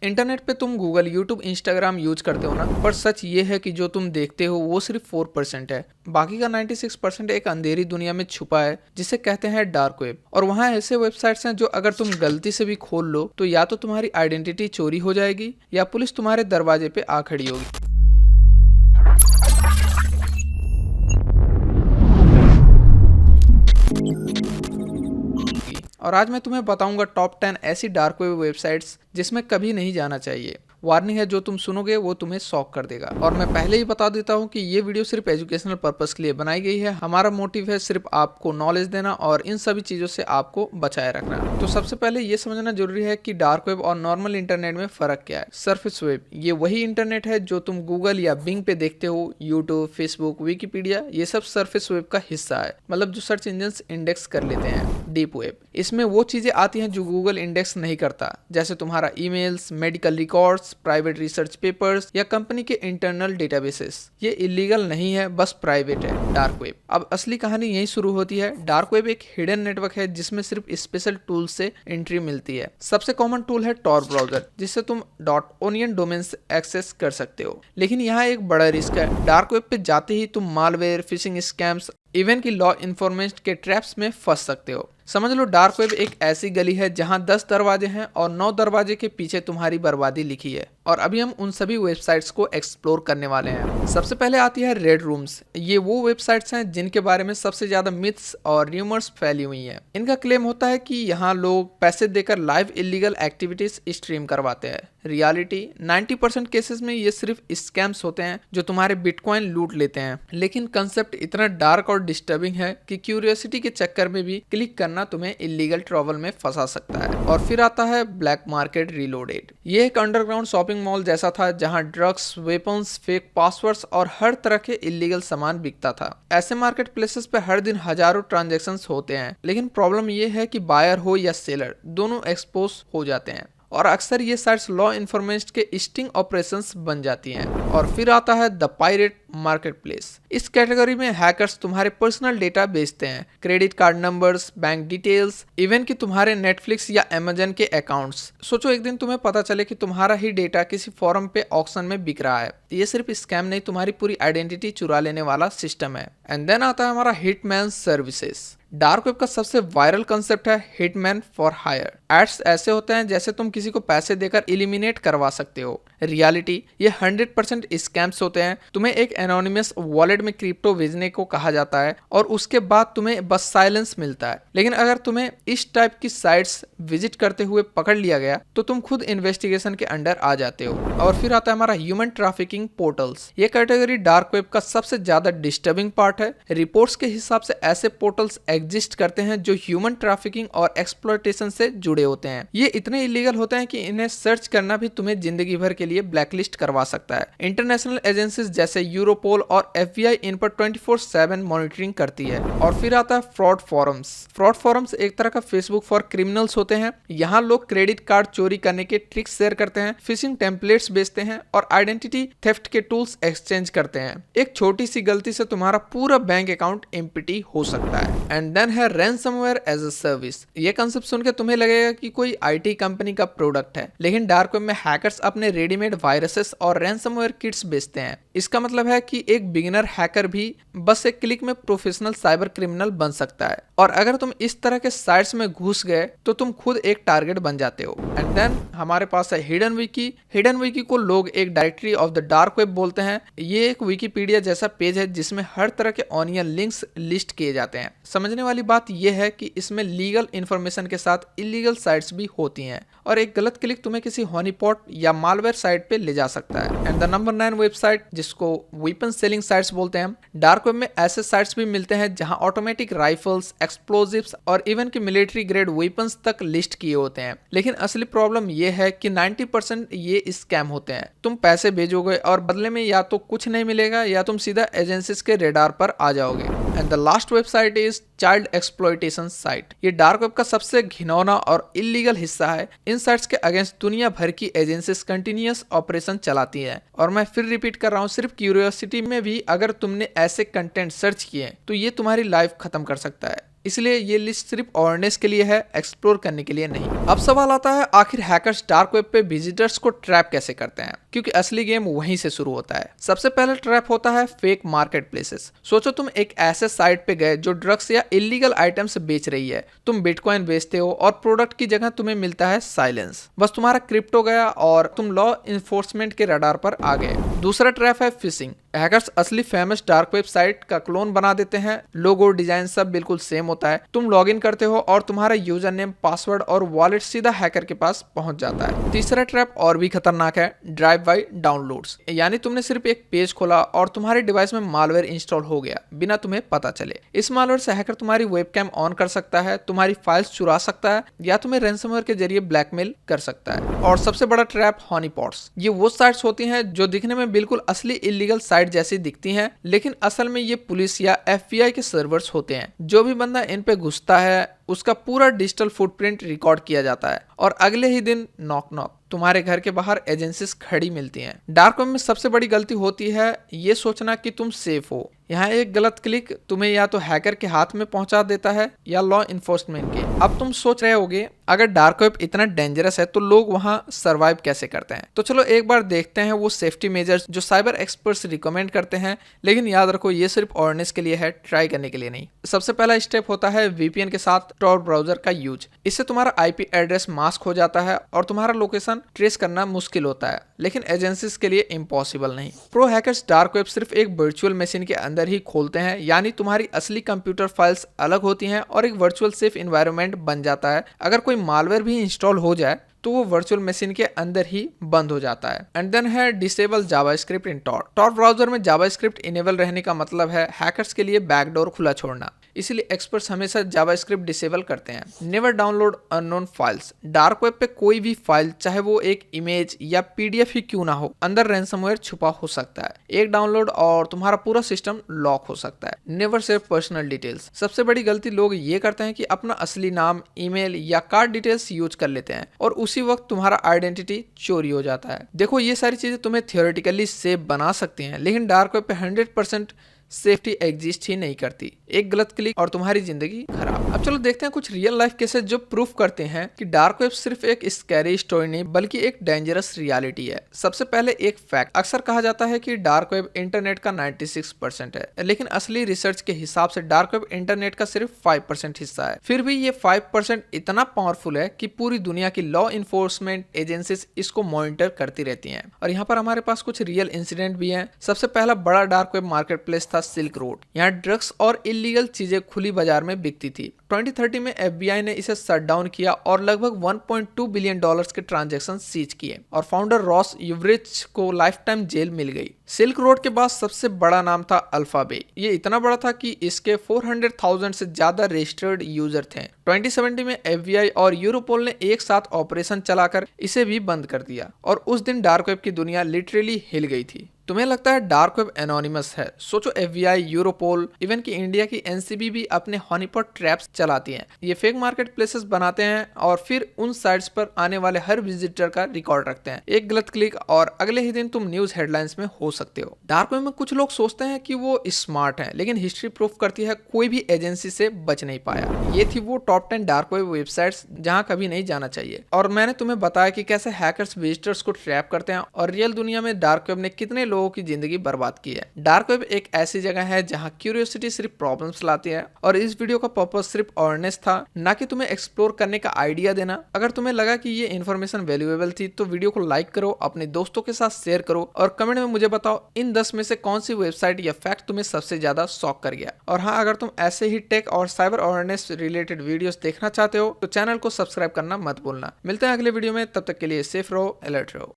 Internet पे तुम Google, YouTube, Instagram use करते हो ना, पर सच ये है कि जो तुम देखते हो वो सिर्फ 4% है। बाकी का 96% एक अंधेरी दुनिया में छुपा है जिसे कहते हैं डार्क वेब। और वहाँ ऐसे वेबसाइट्स हैं जो अगर तुम गलती से भी खोल लो तो या तो तुम्हारी आइडेंटिटी चोरी हो जाएगी या पुलिस तुम्हारे दरवाजे पे आ खड़ी होगी। और आज मैं तुम्हें बताऊंगा टॉप 10 ऐसी डार्क वेब वेबसाइट्स जिसमें कभी नहीं जाना चाहिए। वार्निंग है, जो तुम सुनोगे वो तुम्हें शॉक कर देगा। और मैं पहले ही बता देता हूँ कि ये वीडियो सिर्फ एजुकेशनल पर्पस के लिए बनाई गई है। हमारा मोटिव है सिर्फ आपको नॉलेज देना और इन सभी चीजों से आपको बचाए रखना। तो सबसे पहले ये समझना जरूरी है कि डार्क वेब और नॉर्मल इंटरनेट में फर्क क्या है। सरफेस वेब ये वही इंटरनेट है जो तुम गूगल या बिंग पे देखते हो। यूट्यूब, फेसबुक, विकिपीडिया ये सब सरफेस वेब का हिस्सा है, मतलब जो सर्च इंजन इंडेक्स कर लेते हैं। डीप वेब इसमें वो चीजें आती हैं जो गूगल इंडेक्स नहीं करता, जैसे तुम्हारा emails, medical records, private research papers या कंपनी के इंटरनल डेटाबेसेस। ये इलीगल नहीं है, बस प्राइवेट है। डार्क वेब, अब असली कहानी यही शुरू होती है। डार्क वेब एक हिडन नेटवर्क है जिसमें सिर्फ स्पेशल टूल से एंट्री मिलती है। सबसे कॉमन टूल है टॉर ब्राउजर, जिससे तुम .onion डोमेन्स एक्सेस कर सकते हो। लेकिन यहाँ एक बड़ा रिस्क है। डार्क वेब पे जाते ही तुम मालवेयर, फिशिंग स्कैम्स, इवन की लॉ इन्फॉर्मेशन के ट्रैप्स में फंस सकते हो। समझ लो डार्क वेब एक ऐसी गली है जहां 10 दरवाजे हैं और 9 दरवाजे के पीछे तुम्हारी बर्बादी लिखी है। और अभी हम उन सभी वेबसाइट्स को एक्सप्लोर करने वाले हैं। सबसे पहले आती है रेड रूम्स। ये वो वेबसाइट्स हैं जिनके बारे में सबसे ज्यादा मिथ्स और र्यूमर्स फैली हुई हैं। इनका क्लेम होता है कि यहाँ लोग पैसे देकर लाइव इलीगल एक्टिविटीज स्ट्रीम करवाते हैं। रियलिटी 90% केसेस में ये सिर्फ स्कैम्स होते हैं जो तुम्हारे बिटकॉइन लूट लेते हैं। लेकिन कंसेप्ट इतना डार्क और डिस्टर्बिंग है कि क्यूरियोसिटी के चक्कर में भी क्लिक करना तुम्हें इलीगल ट्रैवल में फंसा सकता है। और फिर आता है ब्लैक मार्केट रीलोडेड। ये एक अंडरग्राउंड शॉपिंग मॉल जैसा था जहां ड्रग्स, वेपन्स, फेक पासवर्ड्स और हर तरह के इलीगल सामान बिकता था। ऐसे मार्केट प्लेसेस पे हर दिन हजारों ट्रांजैक्शंस होते हैं, लेकिन प्रॉब्लम ये है कि बायर हो या सेलर दोनों एक्सपोज हो जाते हैं और अक्सर ये साइट्स लॉ इन्फॉर्मेशन के स्टिंग ऑपरेशंस बन जाती हैं। और फिर आता है द पायरेट मार्केट प्लेस। इस कैटेगरी में हैकर्स तुम्हारे पर्सनल डेटा बेचते हैं, credit card numbers, bank details, even कि तुम्हारे नेटफ्लिक्स या अमेजन के अकाउंट्स। सोचो एक दिन तुम्हें पता चले कि तुम्हारा ही डेटा किसी फॉरम पे ऑक्शन में बिक रहा है। ये सिर्फ स्कैम नहीं, तुम्हारी पूरी आइडेंटिटी चुरा लेने वाला सिस्टम है। एंड देन आता है हमारा हिटमैन सर्विसेज। डार्क वेब का सबसे वायरल कंसेप्ट है हिटमैन फॉर हायर। एड्स ऐसे होते हैं जैसे तुम किसी को पैसे देकर एलिमिनेट करवा सकते हो। रियलिटी ये 100% स्कैम्स होते हैं। तुम्हें एक एनोनिमस वॉलेट में क्रिप्टो भेजने को कहा जाता है और उसके बाद तुम्हें बस साइलेंस मिलता है। लेकिन अगर तुम्हें इस टाइप की साइट्स विजिट करते हुए पकड़ लिया गया तो तुम खुद इन्वेस्टिगेशन के अंडर आ जाते हो। और फिर आता है हमारा ह्यूमन ट्रैफिकिंग पोर्टल्स। ये कैटेगरी डार्क वेब का सबसे ज्यादा डिस्टर्बिंग पार्ट है। रिपोर्ट्स के हिसाब से ऐसे पोर्टल्स एग्जिस्ट करते हैं जो ह्यूमन ट्रैफिकिंग और एक्सप्लॉयटेशन से जुड़े होते हैं। ये इतने इलीगल होते हैं कि इन्हें सर्च करना भी तुम्हें जिंदगी भर के लिए ब्लैकलिस्ट करवा सकता है। इंटरनेशनल एजेंसीज जैसे यूरोपोल और FBI इन पर 24/7 मॉनिटरिंग करती है। और फिर आता है फ्रॉड फॉरम्स। फ्रॉड फॉरम्स एक तरह का फेसबुक फॉर क्रिमिनल्स होते हैं। यहाँ लोग क्रेडिट कार्ड चोरी करने के ट्रिक्स शेयर करते हैं, फिशिंग टेम्पलेट्स बेचते हैं और आइडेंटिटी थेफ्ट के टूल्स एक्सचेंज करते हैं। एक छोटी सी गलती से तुम्हारा पूरा बैंक अकाउंट एम्प्टी हो सकता है। एंड देन है रैनसमवेयर एज अ सर्विस। ये कंसेप्ट सुन के तुम्हें लगेगा कि कोई IT कंपनी का प्रोडक्ट है, लेकिन डार्क वेब में हैकर्स अपने रेडीमेड वायरसेस और रैनसमवेयर किट्स बेचते हैं। इसका मतलब है कि एक बिगिनर हैकर भी बस एक क्लिक में प्रोफेशनल साइबर क्रिमिनल बन सकता है। और अगर तुम इस तरह के साइट्स में घुस गए तो तुम खुद एक टारगेट बन जाते हो। एंड देन हमारे पास है हिडन विकी। हिडन विकी को लोग एक directory of the dark web बोलते हैं। ये एक विकिपीडिया जैसा पेज है जिसमें हर तरह के ऑनियन लिंक्स लिस्ट किए जाते हैं। समझने वाली बात यह है कि इसमें लीगल इंफॉर्मेशन के साथ इलीगल साइट्स भी होती हैं और एक गलत क्लिक तुम्हें किसी हॉनीपॉट या मालवेयर साइट पे ले जा सकता है। एंड द नंबर 9 वेबसाइट, जिसको वेपन सेलिंग साइट्स बोलते हैं। डार्क वेब में ऐसे साइट्स भी मिलते हैं जहां ऑटोमेटिक राइफल्स, एक्सप्लोजिव्स और इवन की मिलिट्री ग्रेड वेपन्स तक लिस्ट किए होते हैं। लेकिन असली प्रॉब्लम यह है कि 90% ये स्कैम होते हैं। तुम पैसे भेजोगे और बदले में या तो कुछ नहीं मिलेगा या तुम सीधा एजेंसीज के रेडार पर आ जाओगे। And the last website is child exploitation site. ये डार्क वेब का सबसे घिनौना और इलीगल हिस्सा है। इन साइट्स के अगेंस्ट दुनिया भर की एजेंसीज कंटिन्यूअस ऑपरेशन चलाती है। और मैं फिर रिपीट कर रहा हूँ, सिर्फ क्यूरियोसिटी में भी अगर तुमने ऐसे कंटेंट सर्च किए तो ये तुम्हारी लाइफ खत्म कर सकता है। इसलिए ये लिस्ट सिर्फ अवेयरनेस के लिए है, एक्सप्लोर करने के लिए नहीं। अब सवाल आता है, आखिर हैकर्स डार्क वेब पे विजिटर्स को ट्रैप कैसे करते हैं, क्योंकि असली गेम वहीं से शुरू होता है। सबसे पहले ट्रैप होता है फेक मार्केट प्लेसेस। सोचो तुम एक ऐसे साइट पे गए जो ड्रग्स या इलीगल आइटम्स बेच रही है। तुम बिटकॉइन बेचते हो और प्रोडक्ट की जगह तुम्हें मिलता है साइलेंस। बस तुम्हारा क्रिप्टो गया और तुम लॉ इन्फोर्समेंट के रडार पर आ गए। दूसरा ट्रैप है फिशिंग। हैकर्स असली फेमस डार्क वेब साइट का क्लोन बना देते हैं। लोगो, डिजाइन सब बिल्कुल सेम होता है। तुम लॉगिन करते हो और तुम्हारा यूजर नेम, पासवर्ड और वॉलेट सीधा हैकर के पास पहुंच जाता है। तीसरा ट्रैप और भी खतरनाक है, ड्राइव बाय डाउनलोड्स। यानी तुमने सिर्फ एक पेज खोला और तुम्हारे डिवाइस में मालवेयर इंस्टॉल हो गया बिना तुम्हें पता चले। इस मालवेयर से हैकर तुम्हारी वेबकैम ऑन कर सकता है, तुम्हारी फाइल्स चुरा सकता है या तुम्हें रैंसमवेयर के जरिए ब्लैकमेल कर सकता है। और सबसे बड़ा ट्रैप हनीपॉट्स। ये वो साइट्स होती हैं जो दिखने में बिल्कुल असली इलीगल साइट जैसी दिखती हैं, लेकिन असल में ये पुलिस या FBI के सर्वर्स होते हैं। जो भी बंदा इन पे घुसता है उसका पूरा डिजिटल फुटप्रिंट रिकॉर्ड किया जाता है और अगले ही दिन नॉक नॉक तुम्हारे घर के बाहर एजेंसीज खड़ी मिलती हैं। डार्क वेब में सबसे बड़ी गलती होती है ये सोचना कि तुम सेफ हो। यहाँ एक गलत क्लिक तुम्हें या तो हैकर के हाथ में पहुंचा देता है या लॉ इन्फोर्समेंट के। अब तुम सोच रहे होगे, अगर डार्क वेब इतना डेंजरस है तो लोग वहां सर्वाइव कैसे करते हैं। तो चलो एक बार देखते हैं वो सेफ्टी मेजर्स जो साइबर एक्सपर्ट्स रिकमेंड करते हैं। लेकिन याद रखो, ये सिर्फ अवेयरनेस के लिए है, ट्राई करने के लिए नहीं। सबसे पहला स्टेप होता है VPN के साथ tor ब्राउजर का यूज। इससे तुम्हारा IP एड्रेस मास्क हो जाता है और तुम्हारा लोकेशन ट्रेस करना मुश्किल होता है, लेकिन एजेंसीज के लिए इम्पॉसिबल नहीं। प्रो हैकर्स डार्क वेब सिर्फ एक वर्चुअल मशीन के अंदर ही खोलते हैं, यानी तुम्हारी असली कंप्यूटर फाइल्स अलग होती हैं और एक वर्चुअल सेफ एनवायरनमेंट बन जाता है। अगर कोई मालवेयर भी इंस्टॉल हो जाए तो वो वर्चुअल मशीन के अंदर ही बंद हो जाता है। एंड देन है डिसेबल जावास्क्रिप्ट इन tor। tor ब्राउजर में जावास्क्रिप्ट इनेबल रहने का मतलब है हैकर्स के लिए बैकडोर खुला छोड़ना। इसलिए एक्सपर्ट्स हमेशा जावास्क्रिप्ट डिसेबल करते हैं। Never download unknown files. Dark web पे कोई भी फाइल, चाहे वो एक इमेज या PDF ही क्यों ना हो, अंदर रैंसमवेयर छुपा हो सकता है। एक डाउनलोड और तुम्हारा पूरा सिस्टम लॉक हो सकता है। Never share personal details. सबसे बड़ी गलती लोग ये करते हैं कि अपना असली नाम, ईमेल या कार्ड डिटेल्स यूज कर लेते हैं और उसी वक्त तुम्हारा आइडेंटिटी चोरी हो जाता है। देखो, ये सारी चीजें तुम्हें थियोरेटिकली सेफ बना सकती हैं, लेकिन डार्क वेब पे 100% सेफ्टी एग्जिस्ट ही नहीं करती। एक गलत क्लिक और तुम्हारी जिंदगी खराब। अब चलो देखते हैं कुछ रियल लाइफ केसेस जो प्रूफ करते हैं कि डार्क वेब सिर्फ एक स्कैरी स्टोरी नहीं बल्कि एक डेंजरस रियलिटी है। सबसे पहले एक फैक्ट। अक्सर कहा जाता है कि डार्क वेब इंटरनेट का 96% है, लेकिन असली रिसर्च के हिसाब से डार्क वेब इंटरनेट का सिर्फ 5% हिस्सा है। फिर भी ये 5% इतना पावरफुल है कि पूरी दुनिया की लॉ इन्फोर्समेंट एजेंसीज इसको मॉनिटर करती रहती हैं। और यहाँ पर हमारे पास कुछ रियल इंसिडेंट भी हैं। सबसे पहला बड़ा डार्क वेब मार्केट प्लेस था सिल्क रोड। यहाँ ड्रग्स और इलीगल चीजें खुली बाजार में बिकती थी। 2013 में FBI ने इसे शट डाउन किया और लगभग $1.2 बिलियन के ट्रांजैक्शन सीज किए और फाउंडर रॉस यूवरिच को लाइफ टाइम जेल मिल गई। सिल्क रोड के बाद सबसे बड़ा नाम था अल्फाबे। ये इतना बड़ा था कि इसके 400,000 से ज्यादा रजिस्टर्ड यूजर थे। 2017 में FBI और यूरोपोल ने एक साथ ऑपरेशन चलाकर इसे भी बंद कर दिया और उस दिन डार्क वेब की दुनिया लिटरली हिल गई थी। तुम्हें लगता है डार्क वेब एनोनिमस है? सोचो, FBI, यूरोपोल, इवन की इंडिया की NCB भी अपने हनीपॉट ट्रैप्स चलाती हैं। ये फेक मार्केट प्लेसेस बनाते हैं और फिर उन साइट्स पर आने वाले हर विजिटर का रिकॉर्ड रखते हैं। एक गलत क्लिक और अगले ही दिन तुम न्यूज हेडलाइंस में हो सकते हो। डार्क वेब में कुछ लोग सोचते हैं कि वो स्मार्ट हैं, लेकिन हिस्ट्री प्रूफ करती है कोई भी एजेंसी से बच नहीं पाया। ये थी वो टॉप 10 डार्क वेब वेबसाइट्स जहां कभी नहीं जाना चाहिए। और मैंने तुम्हें बताया कि कैसे हैकर्स विजिटर्स को ट्रैप करते हैं और रियल दुनिया में डार्क वेब ने कितने लोगों की जिंदगी बर्बाद की है। डार्क वेब एक ऐसी जगह है जहां क्यूरियोसिटी सिर्फ प्रॉब्लम्स लाती है और इस वीडियो का पर्पस सिर्फ अवेयरनेस था, ना कि तुम्हें एक्सप्लोर करने का आइडिया देना। अगर तुम्हें लगा कि ये इन्फॉर्मेशन वैल्यूएबल थी तो वीडियो को लाइक करो, अपने दोस्तों के साथ शेयर करो और कमेंट में मुझे बताओ इन 10 में से कौन सी वेबसाइट या फैक्ट तुम्हें सबसे ज्यादा शॉक कर गया। और हाँ, अगर तुम ऐसे ही टेक और साइबर अवेयरनेस रिलेटेड वीडियोस देखना चाहते हो तो चैनल को सब्सक्राइब करना मत भूलना। मिलते हैं अगले वीडियो में, तब तक के लिए सेफ रहो, अलर्ट रहो।